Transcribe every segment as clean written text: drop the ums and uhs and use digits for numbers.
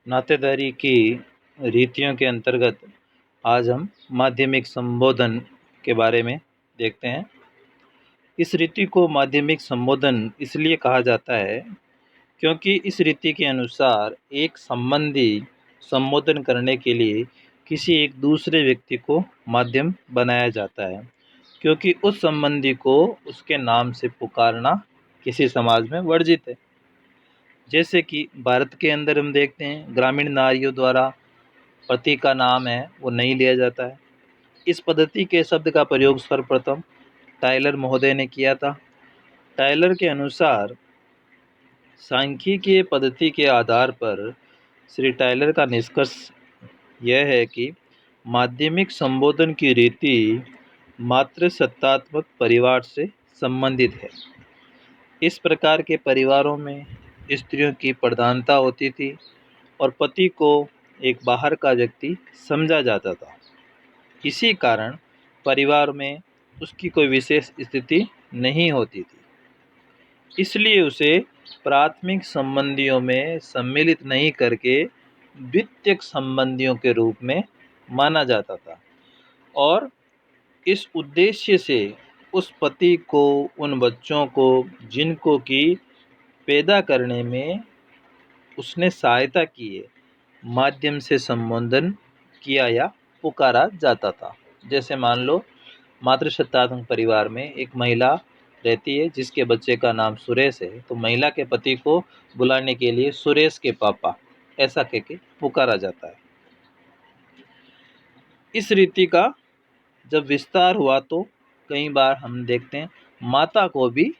नातेदारी की रीतियों के अंतर्गत आज हम माध्यमिक संबोधन के बारे में देखते हैं। इस रीति को माध्यमिक संबोधन इसलिए कहा जाता है क्योंकि इस रीति के अनुसार एक संबंधी संबोधन करने के लिए किसी एक दूसरे व्यक्ति को माध्यम बनाया जाता है, क्योंकि उस संबंधी को उसके नाम से पुकारना किसी समाज में वर्जित है। जैसे कि भारत के अंदर हम देखते हैं, ग्रामीण नारियों द्वारा पति का नाम है वो नहीं लिया जाता है। इस पद्धति के शब्द का प्रयोग सर्वप्रथम टायलर महोदय ने किया था। टायलर के अनुसार सांख्यिकीय पद्धति के आधार पर श्री टायलर का निष्कर्ष यह है कि माध्यमिक संबोधन की रीति मातृसत्तात्मक परिवार से संबंधित है। इस प्रकार के परिवारों में स्त्रियों की प्रधानता होती थी और पति को एक बाहर का व्यक्ति समझा जाता था। इसी कारण परिवार में उसकी कोई विशेष स्थिति नहीं होती थी, इसलिए उसे प्राथमिक संबंधियों में सम्मिलित नहीं करके द्वितीयक संबंधियों के रूप में माना जाता था। और इस उद्देश्य से उस पति को उन बच्चों को जिनको कि पैदा करने में उसने सहायता की है, माध्यम से संबोधन किया या पुकारा जाता था। जैसे मान लो मातृसत्तात्मक परिवार में एक महिला रहती है जिसके बच्चे का नाम सुरेश है, तो महिला के पति को बुलाने के लिए सुरेश के पापा ऐसा कह के पुकारा जाता है। इस रीति का जब विस्तार हुआ तो कई बार हम देखते हैं माता को भी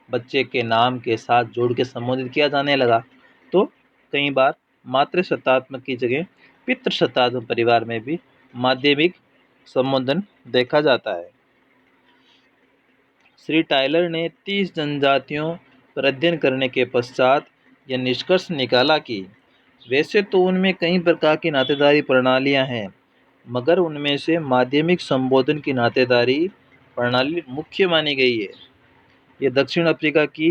बच्चे के नाम के साथ जोड़ के संबोधित किया जाने लगा। तो कई बार मातृसत्तात्मक की जगह पितृसत्तात्मक परिवार में भी माध्यमिक संबोधन देखा जाता है। श्री टायलर ने 30 जनजातियों पर अध्ययन करने के पश्चात यह निष्कर्ष निकाला कि वैसे तो उनमें कई प्रकार की नातेदारी प्रणालियां हैं, मगर उनमें से माध्यमिक संबोधन की नातेदारी प्रणाली मुख्य मानी गई है। ये दक्षिण अफ्रीका की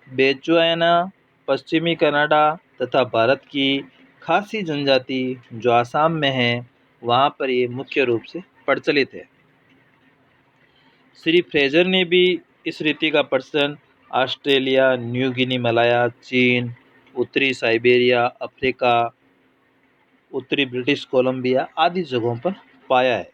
बेचुआना, पश्चिमी कनाडा तथा भारत की खासी जनजाति जो आसाम में है, वहाँ पर ये मुख्य रूप से प्रचलित है। श्री फ्रेजर ने भी इस रीति का प्रचलन ऑस्ट्रेलिया, न्यू गिनी, मलाया, चीन, उत्तरी साइबेरिया, अफ्रीका, उत्तरी ब्रिटिश कोलंबिया आदि जगहों पर पाया है।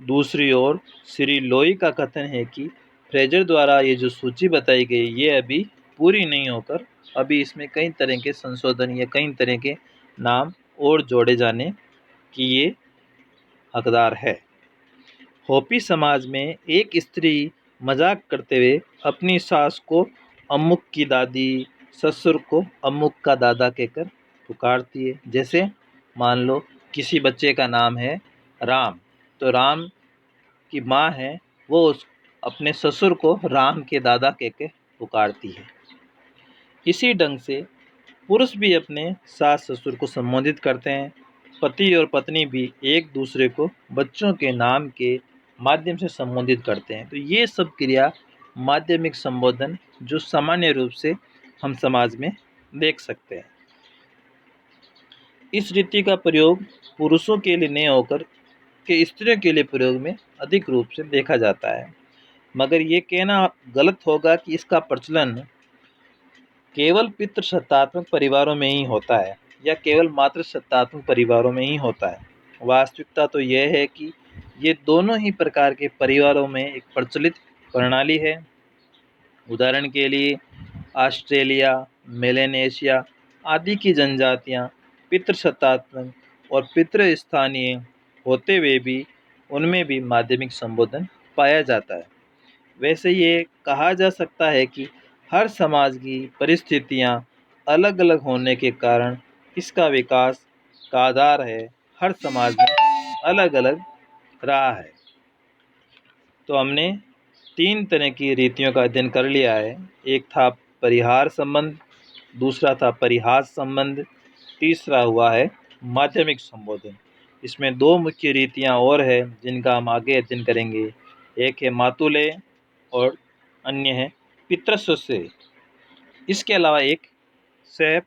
दूसरी ओर श्री लोई का कथन है कि फ्रेजर द्वारा ये जो सूची बताई गई ये अभी पूरी नहीं होकर अभी इसमें कई तरह के संशोधन या कई तरह के नाम और जोड़े जाने की ये हकदार है। होपी समाज में एक स्त्री मजाक करते हुए अपनी सास को अमुक की दादी, ससुर को अमुक का दादा कहकर पुकारती है। जैसे मान लो किसी बच्चे का नाम है राम, तो राम की माँ है वो अपने ससुर को राम के दादा कह के पुकारती है। इसी ढंग से पुरुष भी अपने सास ससुर को संबोधित करते हैं। पति और पत्नी भी एक दूसरे को बच्चों के नाम के माध्यम से संबोधित करते हैं। तो ये सब क्रिया माध्यमिक संबोधन जो सामान्य रूप से हम समाज में देख सकते हैं। इस रीति का प्रयोग पुरुषों के लिए नहीं होकर के स्त्रियों के लिए प्रयोग में अधिक रूप से देखा जाता है, मगर ये कहना गलत होगा कि इसका प्रचलन केवल पितृसत्तात्मक परिवारों में ही होता है या केवल मातृसत्तात्मक परिवारों में ही होता है। वास्तविकता तो यह है कि ये दोनों ही प्रकार के परिवारों में एक प्रचलित प्रणाली है। उदाहरण के लिए ऑस्ट्रेलिया, मेलेनेशिया आदि की जनजातियाँ पितृसत्तात्मक और पितृस्थानीय होते हुए भी उनमें भी माध्यमिक संबोधन पाया जाता है। वैसे ये कहा जा सकता है कि हर समाज की परिस्थितियाँ अलग अलग होने के कारण इसका विकास का आधार है हर समाज में अलग अलग रहा है। तो हमने 3 तरह की रीतियों का अध्ययन कर लिया है। एक था परिहार संबंध, दूसरा था परिहास संबंध, तीसरा हुआ है माध्यमिक संबोधन। इसमें 2 मुख्य रीतियाँ और हैं जिनका हम आगे अध्ययन करेंगे। एक है मातुले और अन्य है पितृसुसे। इसके अलावा एक सह